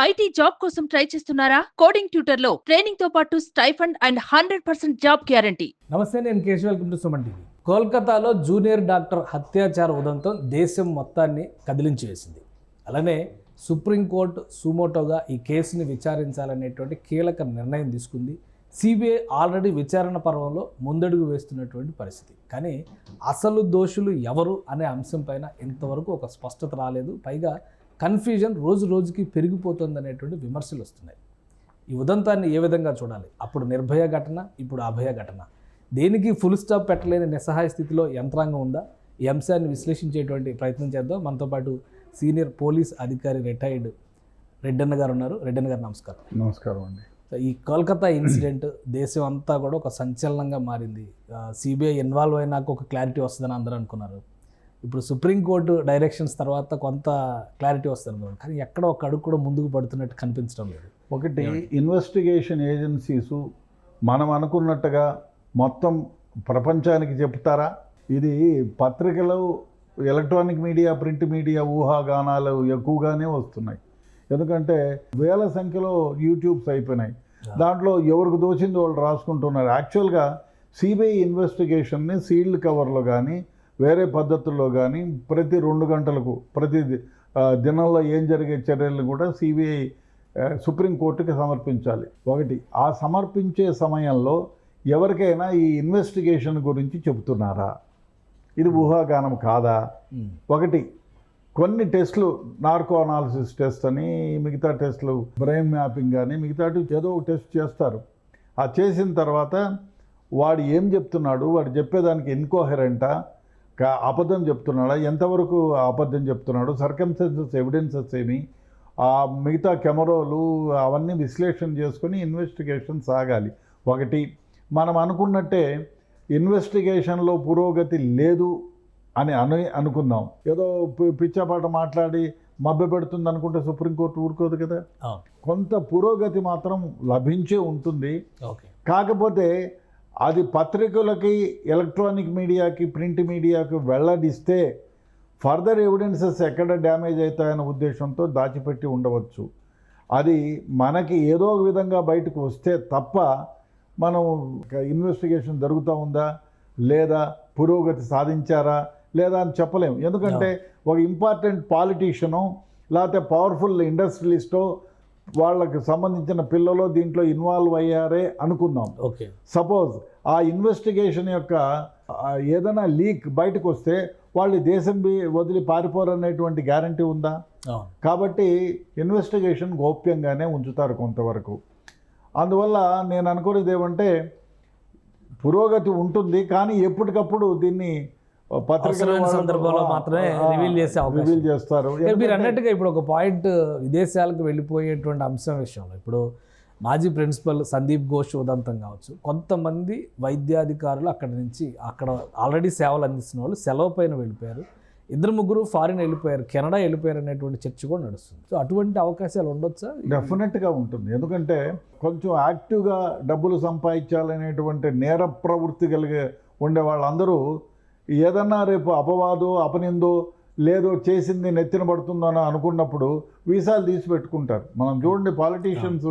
IT job కోసం try చేస్తున్నారా? Coding tutor లో ట్రైనింగ్ తో పాటు స్టైఫండ్ అండ్ 100% జాబ్ గ్యారంటీ. నమస్తే, నేను Keshav. Welcome to Suman TV. కోల్కతాలో జూనియర్ డాక్టర్ హత్యాచార ఉదంతం దేశం మొత్తాన్ని కదిలించి వేసింది. అలానే సుప్రీంకోర్టు సుమోటోగా ఈ కేసుని విచారించాలనేటువంటి కీలక నిర్ణయం తీసుకుంది. సిబిఐ ఆల్రెడీ విచారణ పర్వంలో ముందడుగు వేస్తున్నటువంటి పరిస్థితి. కానీ అసలు దోషులు ఎవరు అనే అంశం పైన ఇంతవరకు ఒక స్పష్టత రాలేదు. పైగా కన్ఫ్యూజన్ రోజు రోజుకి పెరిగిపోతుంది అనేటువంటి విమర్శలు వస్తున్నాయి. ఈ ఉదంతాన్ని ఏ విధంగా చూడాలి? అప్పుడు నిర్భయ ఘటన, ఇప్పుడు అభయ ఘటన. దేనికి ఫుల్ స్టాప్ పెట్టలేని నిస్సహాయ స్థితిలో యంత్రాంగం ఉందా? ఈ అంశాన్ని విశ్లేషించేటువంటి ప్రయత్నం చేద్దాం. మనతో పాటు సీనియర్ పోలీస్ అధికారి రిటైర్డ్ రెడ్డన్న గారు ఉన్నారు. రెడ్డన్న గారు నమస్కారం. నమస్కారం అండి. ఈ కోల్కతా ఇన్సిడెంట్ దేశం అంతా కూడా ఒక సంచలనంగా మారింది. సిబిఐ ఇన్వాల్వ్ అయినాక ఒక క్లారిటీ వస్తుందని అందరూ అనుకున్నారు. ఇప్పుడు సుప్రీంకోర్టు డైరెక్షన్స్ తర్వాత కొంత క్లారిటీ వస్తుంది, కానీ ఎక్కడ ఒక అడుగు కూడా ముందుకు పడుతున్నట్టు కనిపించడం లేదు. ఒకటి, ఇన్వెస్టిగేషన్ ఏజెన్సీసు మనం అనుకున్నట్టుగా మొత్తం ప్రపంచానికి చెప్తారా? ఇది పత్రికలు, ఎలక్ట్రానిక్ మీడియా, ప్రింట్ మీడియా ఊహాగానాలు ఎక్కువగానే వస్తున్నాయి. ఎందుకంటే వేల సంఖ్యలో యూట్యూబ్స్ అయిపోయినాయి. దాంట్లో ఎవరికి దోచింది వాళ్ళు రాసుకుంటున్నారు. యాక్చువల్గా సిబిఐ ఇన్వెస్టిగేషన్ని సీల్డ్ కవర్లో కానీ వేరే పద్ధతుల్లో కానీ ప్రతి 2 గంటలకు ప్రతి దినంలో ఏం జరిగే చర్యలను కూడా సిబిఐ సుప్రీంకోర్టుకి సమర్పించాలి. ఒకటి, ఆ సమర్పించే సమయంలో ఎవరికైనా ఈ ఇన్వెస్టిగేషన్ గురించి చెబుతున్నారా? ఇది ఊహాగానం కాదా? ఒకటి, కొన్ని టెస్టులు, నార్కో అనాలిసిస్ టెస్ట్ అని, మిగతా టెస్టులు, బ్రెయిన్ మ్యాపింగ్ కానీ మిగతాటి ఏదో ఒక టెస్ట్ చేస్తారు. ఆ చేసిన తర్వాత వాడు ఏం చెప్తున్నాడు, వాడు చెప్పేదానికి ఇన్కోహెరెంటా, అబద్ధం చెప్తున్నాడా, ఎంతవరకు అబద్ధం చెప్తున్నాడు, సర్కమ్స్టెన్సెస్ ఎవిడెన్సెస్ ఏమి, ఆ మిగతా కెమెరాలు అవన్నీ విశ్లేషణ చేసుకొని ఇన్వెస్టిగేషన్ సాగాలి. ఒకటి, మనం అనుకున్నట్టే ఇన్వెస్టిగేషన్లో పురోగతి లేదు అని అనుకుందాం. ఏదో పిచ్చాపాట మాట్లాడి మభ్య పెడుతుంది అనుకుంటే సుప్రీంకోర్టు ఊరుకోదు కదా. కొంత పురోగతి మాత్రం లభించే ఉంటుంది. కాకపోతే అది పత్రికలకి, ఎలక్ట్రానిక్ మీడియాకి, ప్రింట్ మీడియాకి వెల్లడిస్తే ఫర్దర్ ఎవిడెన్సెస్ ఎక్కడ డ్యామేజ్ అవుతాయనే ఉద్దేశంతో దాచిపెట్టి ఉండవచ్చు. అది మనకి ఏదో ఒక విధంగా బయటకు వస్తే తప్ప మనం ఇన్వెస్టిగేషన్ జరుగుతూ ఉందా లేదా, పురోగతి సాధించారా లేదా అని చెప్పలేము. ఎందుకంటే ఒక ఇంపార్టెంట్ పాలిటీషియను లేకపోతే పవర్ఫుల్ ఇండస్ట్రియలిస్టో వాళ్ళకి సంబంధించిన పిల్లలు దీంట్లో ఇన్వాల్వ్ అయ్యారే అనుకుందాం. సపోజ్ ఆ ఇన్వెస్టిగేషన్ యొక్క ఏదైనా లీక్ బయటకు వస్తే వాళ్ళు దేశం వదిలి పారిపోరనేటువంటి గ్యారంటీ ఉందా? కాబట్టి ఇన్వెస్టిగేషన్ గోప్యంగానే ఉంచుతారు కొంతవరకు. అందువల్ల నేను అనుకునేది ఏమంటే, పురోగతి ఉంటుంది, కానీ ఎప్పటికప్పుడు దీన్ని పత్రికల సందర్భంలో మాత్రమే రివీల్ చేస్తారు. మీరు అన్నట్టుగా ఇప్పుడు ఒక పాయింట్, విదేశాలకు వెళ్ళిపోయేటువంటి అంశం విషయంలో ఇప్పుడు మాజీ ప్రిన్సిపల్ సందీప్ ఘోష్ ఉదంతం కావచ్చు, కొంతమంది వైద్యాధికారులు అక్కడ ఆల్రెడీ సేవలు అందిస్తున్న వాళ్ళు సెలవు పైన వెళ్ళిపోయారు, 2-3 ఫారిన్ వెళ్ళిపోయారు, కెనడా వెళ్ళిపోయారు అనేటువంటి చర్చ కూడా నడుస్తుంది. సో అటువంటి అవకాశాలు ఉండొచ్చా? డెఫినెట్గా ఉంటుంది. ఎందుకంటే కొంచెం యాక్టివ్గా డబ్బులు సంపాదించాలనేటువంటి నేర ప్రవృత్తి కలిగి ఉండే వాళ్ళందరూ ఏదన్నా రేపు అపవాదో అపనిందో లేదో చేసింది నెత్తిన పడుతుందని అనుకున్నప్పుడు వీసాలు తీసి పెట్టుకుంటారు. మనం చూడండి, పాలిటీషియన్స్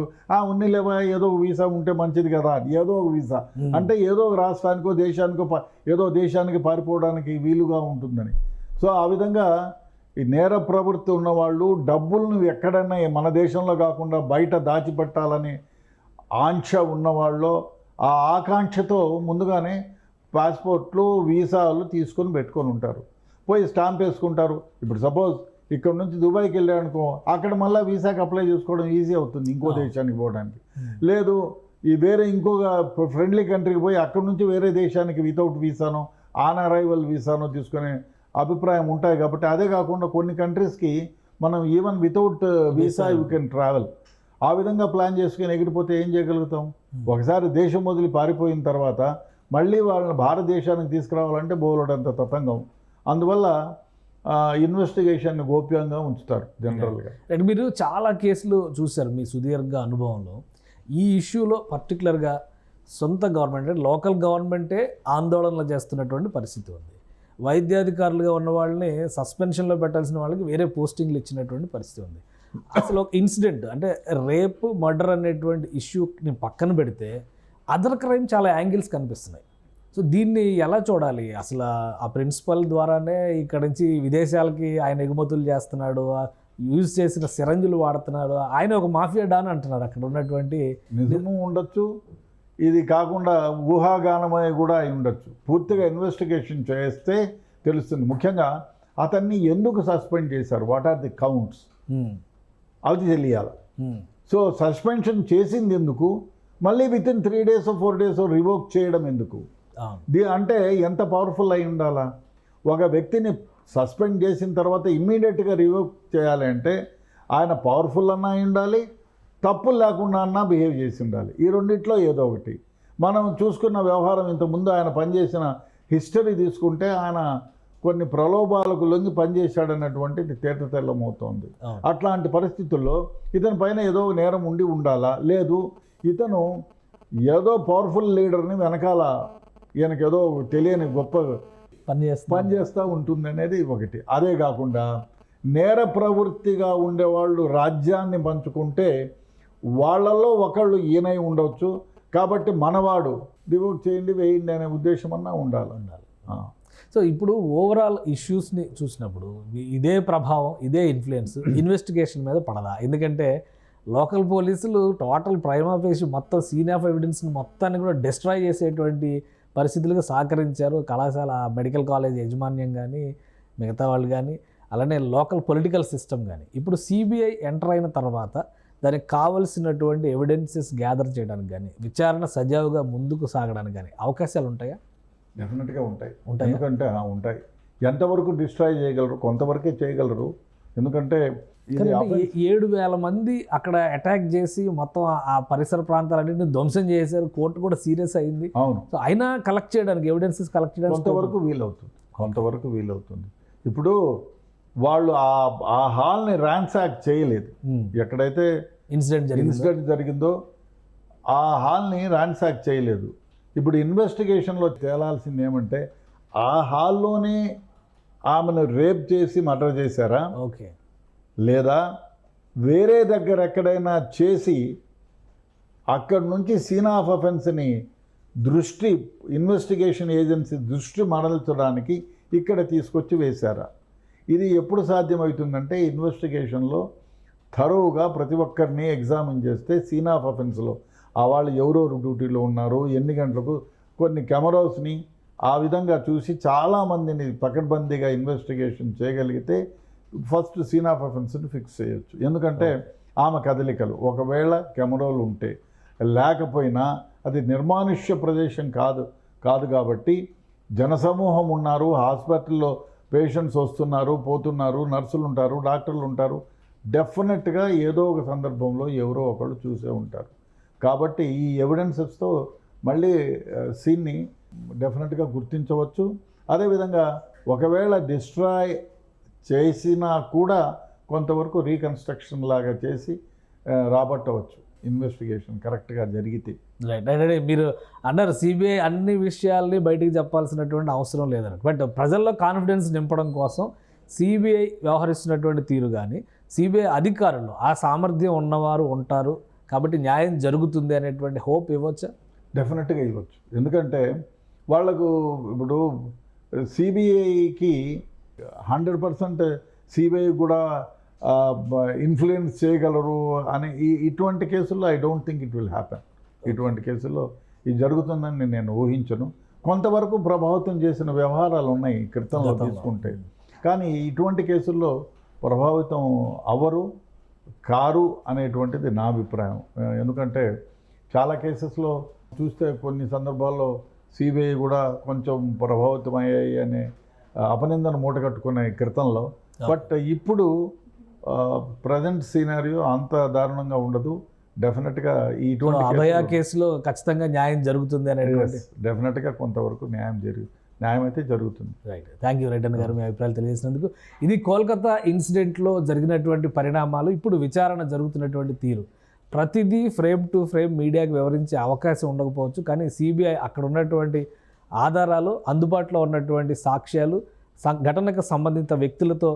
ఉన్నిలేవా ఏదో ఒక వీసా ఉంటే మంచిది కదా, ఏదో ఒక వీసా అంటే ఏదో ఒక రాష్ట్రానికో దేశానికో ఏదో దేశానికి పారిపోవడానికి వీలుగా ఉంటుందని. సో ఆ విధంగా ఈ నేర ప్రవృత్తి ఉన్నవాళ్ళు డబ్బులను ఎక్కడైనా మన దేశంలో కాకుండా బయట దాచిపెట్టాలని ఆంక్ష ఉన్నవాళ్ళు ఆ ఆకాంక్షతో ముందుగానే పాస్పోర్ట్లు, వీసాలు తీసుకొని పెట్టుకొని ఉంటారు. పోయి స్టాంప్ వేసుకుంటారు. ఇప్పుడు సపోజ్ ఇక్కడ నుంచి దుబాయ్కి వెళ్ళాడనుకో, అక్కడ మళ్ళీ వీసాకి అప్లై చేసుకోవడం ఈజీ అవుతుంది ఇంకో దేశానికి పోవడానికి. లేదు, ఈ వేరే ఇంకొక ఫ్రెండ్లీ కంట్రీకి పోయి అక్కడ నుంచి వేరే దేశానికి వితౌట్ వీసానో, ఆన్ అరైవల్ వీసానో తీసుకునే అభిప్రాయం ఉంటాయి. కాబట్టి అదే కాకుండా కొన్ని కంట్రీస్కి మనం even without visa you can travel. ఆ విధంగా ప్లాన్ చేసుకుని ఎగిరిపోతే ఏం చేయగలుగుతాం? ఒకసారి దేశం వదిలి పారిపోయిన తర్వాత మళ్ళీ వాళ్ళని భారతదేశానికి తీసుకురావాలంటే బోలెడంత తతంగం. అందువల్ల ఇన్వెస్టిగేషన్ గోప్యంగా ఉంచుతారు జనరల్గా. మీరు చాలా కేసులు చూశారు మీ సుదీర్ఘ అనుభవంలో. ఈ ఇష్యూలో పర్టికులర్గా సొంత గవర్నమెంట్, లోకల్ గవర్నమెంటే ఆందోళనలు చేస్తున్నటువంటి పరిస్థితి ఉంది. వైద్యాధికారులుగా ఉన్న వాళ్ళని సస్పెన్షన్లో పెట్టాల్సిన వాళ్ళకి వేరే పోస్టింగ్లు ఇచ్చినటువంటి పరిస్థితి ఉంది. అసలు ఒక ఇన్సిడెంట్ అంటే రేప్ మర్డర్ అనేటువంటి ఇష్యూని పక్కన పెడితే అదర్ క్రైమ్ చాలా యాంగిల్స్ కనిపిస్తున్నాయి. సో దీన్ని ఎలా చూడాలి? అసలు ఆ ప్రిన్సిపల్ ద్వారానే ఇక్కడ నుంచి విదేశాలకి ఆయన ఎగుమతులు చేస్తున్నాడు, యూజ్ చేసిన సిరంజులు వాడుతున్నాడు, ఆయన ఒక మాఫియా డాన్ అంటున్నారు అక్కడ ఉన్నటువంటి. నిజము ఉండొచ్చు, ఇది కాకుండా ఊహాగానమై కూడా అయి ఉండొచ్చు. పూర్తిగా ఇన్వెస్టిగేషన్ చేస్తే తెలుస్తుంది. ముఖ్యంగా అతన్ని ఎందుకు సస్పెండ్ చేశారు, వాట్ ఆర్ ది కౌంట్స్, అది తెలియాలి. సో సస్పెన్షన్ చేసింది ఎందుకు, మళ్ళీ with in 3 days 4 days revoke చేయడం ఎందుకు? అంటే ఎంత పవర్ఫుల్ అయి ఉండాలా? ఒక వ్యక్తిని సస్పెండ్ చేసిన తర్వాత ఇమ్మీడియట్గా రివోక్ చేయాలి అంటే ఆయన పవర్ఫుల్ అన్నా అయి ఉండాలి, తప్పులు లేకుండా అన్నా బిహేవ్ చేసి ఉండాలి. ఈ రెండిట్లో ఏదో ఒకటి. మనం చూసుకున్న వ్యవహారం ఇంతకుముందు ఆయన పనిచేసిన హిస్టరీ తీసుకుంటే ఆయన కొన్ని ప్రలోభాలకు లొంగి పనిచేశాడన్నటువంటిది తేటతెల్లమవుతోంది. అట్లాంటి పరిస్థితుల్లో ఇతని పైన ఏదో నేరం ఉండి ఉండాలా? లేదు, ఇతను ఏదో పవర్ఫుల్ లీడర్ని వెనకాల ఈయనకి ఏదో తెలియని గొప్ప పనిచేస్తూ ఉంటుంది అనేది ఒకటి. అదే కాకుండా నేర ప్రవృత్తిగా ఉండేవాళ్ళు రాజ్యాన్ని పంచుకుంటే వాళ్ళల్లో ఒకళ్ళు ఈయనై ఉండవచ్చు. కాబట్టి మనవాడు డివోట్ చేయండి, వేయండి అనే ఉద్దేశం అన్నా ఉండాలి. సో ఇప్పుడు ఓవరాల్ ఇష్యూస్ని చూసినప్పుడు ఇదే ప్రభావం, ఇదే ఇన్ఫ్లుయెన్స్ ఇన్వెస్టిగేషన్ మీద పడదా? ఎందుకంటే లోకల్ పోలీసులు టోటల్ ప్రైమా ఫేసి మొత్తం సీన్ ఆఫ్ ఎవిడెన్స్ని మొత్తాన్ని కూడా డిస్ట్రాయ్ చేసేటువంటి పరిస్థితులుగా సహకరించారు. కళాశాల మెడికల్ కాలేజ్ యాజమాన్యం కానీ మిగతా వాళ్ళు కానీ, అలానే లోకల్ పొలిటికల్ సిస్టమ్ కానీ. ఇప్పుడు సిబిఐ ఎంటర్ అయిన తర్వాత దానికి కావలసినటువంటి ఎవిడెన్సెస్ గ్యాదర్ చేయడానికి కానీ, విచారణ సజావుగా ముందుకు సాగడానికి కానీ అవకాశాలు ఉంటాయా? డెఫినెట్గా ఉంటాయి. ఎందుకంటే ఉంటాయి. ఎంతవరకు డిస్ట్రాయ్ చేయగలరు, కొంతవరకే చేయగలరు. ఎందుకంటే 7,000 మంది అక్కడ అటాక్ చేసి మొత్తం ఆ పరిసర ప్రాంతాలన్నింటినీ ధ్వంసం చేశారు. కోర్టు కూడా సీరియస్ అయింది. అవును, సో అయినా కలెక్ట్ చేయడానికి ఎవిడెన్సెస్ కలెక్ట్ చేయడానికి కొంతవరకు వీలవుతుంది. ఇప్పుడు వాళ్ళు ఆ హాల్ని ర్యాన్సాక్ చేయలేదు. ఎక్కడైతే ఇన్సిడెంట్ జరిగిందో ఆ హాల్ని ర్యాన్సాక్ చేయలేదు. ఇప్పుడు ఇన్వెస్టిగేషన్లో తేలాల్సింది ఏమంటే ఆ హాల్లోనే ఆమెను రేప్ చేసి మర్డర్ చేశారా, ఓకే, లేదా వేరే దగ్గర ఎక్కడైనా చేసి అక్కడి నుంచి సీన్ ఆఫ్ అఫెన్స్ని ఇన్వెస్టిగేషన్ ఏజెన్సీ దృష్టి మరల్చడానికి ఇక్కడ తీసుకొచ్చి వేశారా? ఇది ఎప్పుడు సాధ్యమవుతుందంటే ఇన్వెస్టిగేషన్లో థరోగా ప్రతి ఒక్కరిని ఎగ్జామిన్ చేస్తే సీన్ ఆఫ్ అఫెన్స్లో ఆ వాళ్ళు ఎవరెవరు డ్యూటీలో ఉన్నారు, ఎన్ని గంటలకు, కొన్ని కెమెరాస్ని ఆ విధంగా చూసి చాలామందిని పకడ్బందీగా ఇన్వెస్టిగేషన్ చేయగలిగితే ఫస్ట్ సీన్ ఆఫ్ అఫెన్స్ని ఫిక్స్ చేయొచ్చు. ఎందుకంటే ఆమె కదలికలు ఒకవేళ కెమెరాలు ఉంటే, లేకపోయినా అది నిర్మానుష్య ప్రదేశం కాదు కాబట్టి జనసమూహం ఉన్నారు, హాస్పిటల్లో పేషెంట్స్ వస్తున్నారు పోతున్నారు, నర్సులు ఉంటారు, డాక్టర్లు ఉంటారు, డెఫినెట్గా ఏదో ఒక సందర్భంలో ఎవరో ఒకళ్ళు చూసే ఉంటారు. కాబట్టి ఈ ఎవిడెన్సెస్తో మళ్ళీ సీన్ని డెఫినెట్గా గుర్తించవచ్చు. అదేవిధంగా ఒకవేళ డిస్ట్రాయ్ చేసినా కూడా కొంతవరకు రీకన్స్ట్రక్షన్ లాగా చేసి రాబట్టవచ్చు ఇన్వెస్టిగేషన్ కరెక్ట్గా జరిగితే. రైట్. మీరు అన్నారు సిబిఐ అన్ని విషయాల్ని బయటికి చెప్పాల్సినటువంటి అవసరం లేదని. బట్ ప్రజల్లో కాన్ఫిడెన్స్ నింపడం కోసం సిబిఐ వ్యవహరిస్తున్నటువంటి తీరు కానీ, సిబిఐ అధికారులు ఆ సామర్థ్యం ఉన్నవారు ఉంటారు కాబట్టి న్యాయం జరుగుతుంది అనేటువంటి హోప్ ఇవ్వచ్చా? డెఫినెట్గా ఇవ్వచ్చు. ఎందుకంటే వాళ్లకు ఇప్పుడు సిబిఐకి 100% సిబిఐ కూడా ఇన్ఫ్లుయెన్స్ చేయగలరు అని ఇటువంటి కేసుల్లో I don't think it will happen. ఇటువంటి కేసుల్లో ఇది జరుగుతుందని నేను ఊహించను. కొంతవరకు ప్రభావితం చేసిన వ్యవహారాలు ఉన్నాయి క్రితంలో తీసుకుంటే, కానీ ఇటువంటి కేసుల్లో ప్రభావితం కారు అనేటువంటిది నా అభిప్రాయం. ఎందుకంటే చాలా కేసెస్లో చూస్తే కొన్ని సందర్భాల్లో సిబిఐ కూడా కొంచెం ప్రభావితమయ్యాయి అనే అపనిందన మూటగట్టుకునే క్రితంలో. బట్ ఇప్పుడు ప్రజెంట్ సీనారియో అంత దారుణంగా ఉండదు. డెఫినెట్గా ఇటువంటి అభయ కేసులో ఖచ్చితంగా న్యాయం జరుగుతుంది అనేది డెఫినెట్గా కొంతవరకు న్యాయం అయితే జరుగుతుంది. రైట్. థ్యాంక్ యూ రెడ్డన్ గారు, మీ అభిప్రాయాలు తెలియజేసినందుకు. ఇది కోల్కతా ఇన్సిడెంట్లో జరిగినటువంటి పరిణామాలు, ఇప్పుడు విచారణ జరుగుతున్నటువంటి తీరు. ప్రతిదీ ఫ్రేమ్ టు ఫ్రేమ్ మీడియాకి వివరించే అవకాశం ఉండకపోవచ్చు, కానీ సిబిఐ అక్కడ ఉన్నటువంటి ఆధారాలు, అందుబాటులో ఉన్నటువంటి సాక్ష్యాలు, ఘటనకు సంబంధిత వ్యక్తులతో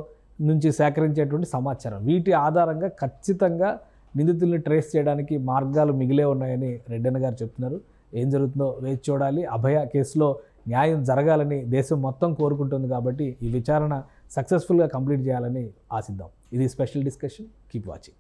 నుంచి సేకరించేటువంటి సమాచారం, వీటి ఆధారంగా ఖచ్చితంగా నిందితుల్ని ట్రేస్ చేయడానికి మార్గాలు మిగిలే ఉన్నాయని రెడ్డన్న గారు చెప్తున్నారు. ఏం జరుగుతుందో వేచి చూడాలి. అభయ కేసులో న్యాయం జరగాలని దేశం మొత్తం కోరుకుంటుంది కాబట్టి ఈ విచారణ సక్సెస్ఫుల్గా కంప్లీట్ చేయాలని ఆశిద్దాం. ఇది స్పెషల్ డిస్కషన్. Keep watching.